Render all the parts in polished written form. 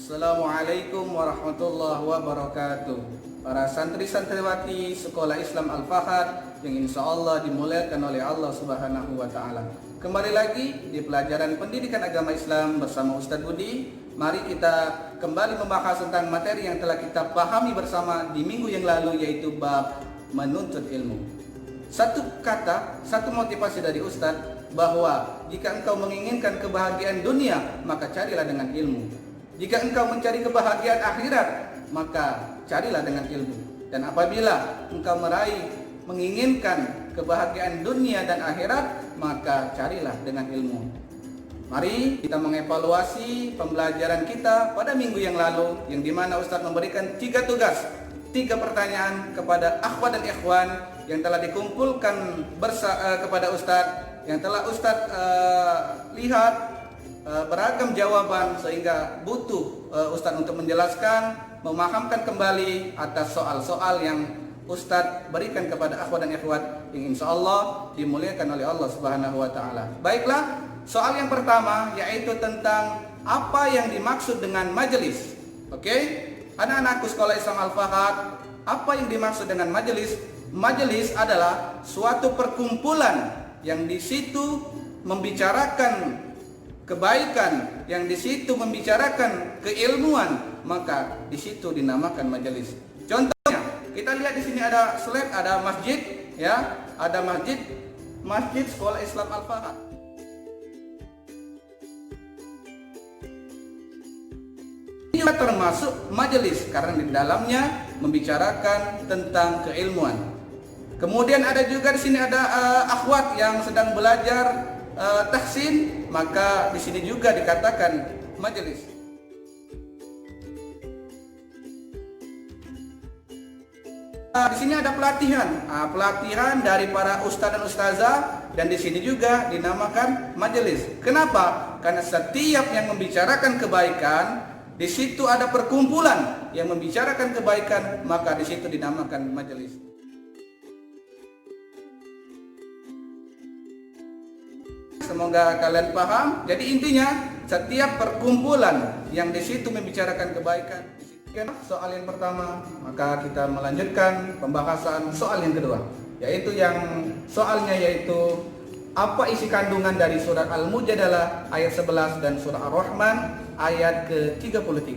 Assalamualaikum warahmatullahi wabarakatuh. Para santri-santriwati Sekolah Islam Al-Fahad yang insya Allah dimuliakan oleh Allah Subhanahu wa Ta'ala. Kembali lagi di pelajaran pendidikan agama Islam bersama Ustadz Budi. Mari kita kembali membahas tentang materi yang telah kita pahami bersama di minggu yang lalu, yaitu bab menuntut ilmu. Satu kata, satu motivasi dari Ustadz bahwa jika engkau menginginkan kebahagiaan dunia, maka carilah dengan ilmu. Jika engkau mencari kebahagiaan akhirat, maka carilah dengan ilmu. Dan apabila engkau menginginkan kebahagiaan dunia dan akhirat, maka carilah dengan ilmu. Mari kita mengevaluasi pembelajaran kita pada minggu yang lalu, yang dimana Ustadz memberikan 3 tugas, 3 pertanyaan kepada akhwat dan ikhwan yang telah dikumpulkan kepada Ustadz, yang telah Ustadz lihat beragam jawaban, sehingga butuh Ustadz untuk menjelaskan, memahamkan kembali atas soal-soal yang Ustadz berikan kepada akhwat dan ikhwat yang insya Allah dimuliakan oleh Allah Subhanahu wa Ta'ala. Baiklah, soal yang pertama yaitu tentang apa yang dimaksud dengan majelis. Oke, anak-anakku Sekolah Islam Al-Fahad, apa yang dimaksud dengan majelis? Majelis adalah suatu perkumpulan yang di situ membicarakan kebaikan, yang di situ membicarakan keilmuan, maka di situ dinamakan majelis. Contohnya, kita lihat di sini ada slide, ada masjid, ya, ada masjid Sekolah Islam Al-Fahad. Ini termasuk majelis karena di dalamnya membicarakan tentang keilmuan. Kemudian ada juga di sini ada akhwat yang sedang belajar tahsin, maka di sini juga dikatakan majelis. Di sini ada pelatihan, pelatihan dari para ustadz dan ustazah, dan di sini juga dinamakan majelis. Kenapa? Karena setiap yang membicarakan kebaikan, di situ ada perkumpulan yang membicarakan kebaikan, maka di situ dinamakan majelis. Semoga kalian paham. Jadi intinya setiap perkumpulan yang di situ membicarakan kebaikan. Soal yang pertama, maka kita melanjutkan pembahasan soal yang kedua, yaitu yaitu apa isi kandungan dari surat Al-Mujadalah ayat 11 dan surah Ar-Rahman ayat ke-33.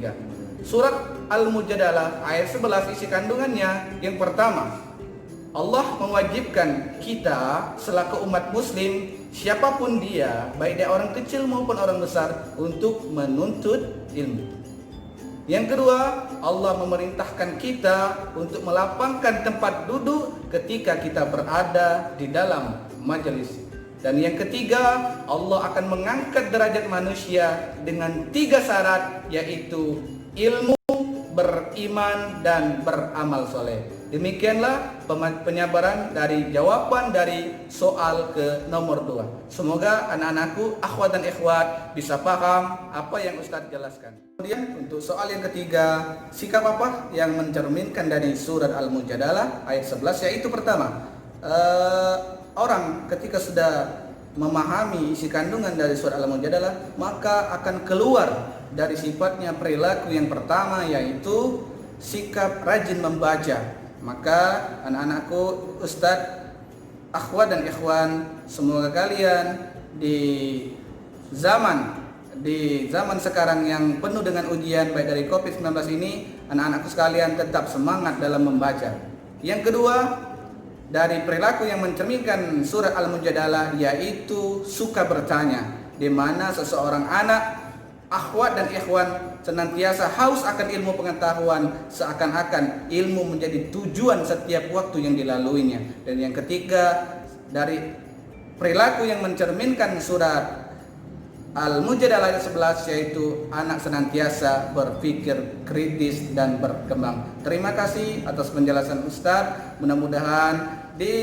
Surat Al-Mujadalah ayat 11 isi kandungannya yang pertama, Allah mewajibkan kita selaku umat muslim, siapapun dia, baik dia orang kecil maupun orang besar, untuk menuntut ilmu. Yang kedua, Allah memerintahkan kita untuk melapangkan tempat duduk ketika kita berada di dalam majelis. Dan yang ketiga, Allah akan mengangkat derajat manusia dengan 3 syarat, yaitu ilmu, beriman, dan beramal soleh. Demikianlah penyabaran dari jawaban dari soal ke nomor 2. Semoga anak-anakku, akhwat dan ikhwat bisa paham apa yang Ustadz jelaskan. Kemudian untuk soal yang ketiga, sikap apa yang mencerminkan dari surat Al-Mujadalah ayat 11, yaitu pertama, orang ketika sudah memahami isi kandungan dari surat Al-Mujadalah, maka akan keluar dari sifatnya perilaku yang pertama, yaitu sikap rajin membaca. Maka anak-anakku, Ustadz, akhwat dan ikhwan, semoga kalian di zaman sekarang yang penuh dengan ujian baik dari COVID-19 ini, anak-anakku sekalian tetap semangat dalam membaca. Yang kedua, dari perilaku yang mencerminkan surat Al-Mujadalah yaitu suka bertanya, di mana seseorang anak, akhwat dan ikhwan senantiasa haus akan ilmu pengetahuan, seakan-akan ilmu menjadi tujuan setiap waktu yang dilaluinya. Dan yang ketiga, dari perilaku yang mencerminkan surat Al-Mujadalah ayat 11, yaitu anak senantiasa berpikir kritis dan berkembang. Terima kasih atas penjelasan Ustadz. Mudah-mudahan di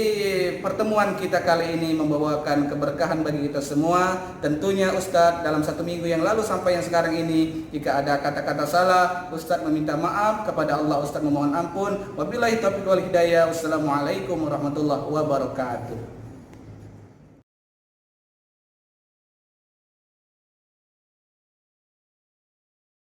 pertemuan kita kali ini membawakan keberkahan bagi kita semua. Tentunya Ustadz dalam 1 minggu yang lalu sampai yang sekarang ini, jika ada kata-kata salah, Ustadz meminta maaf kepada Allah, Ustadz memohon ampun. Wabillahi taufiq wal hidayah. Wassalamualaikum warahmatullahi wabarakatuh.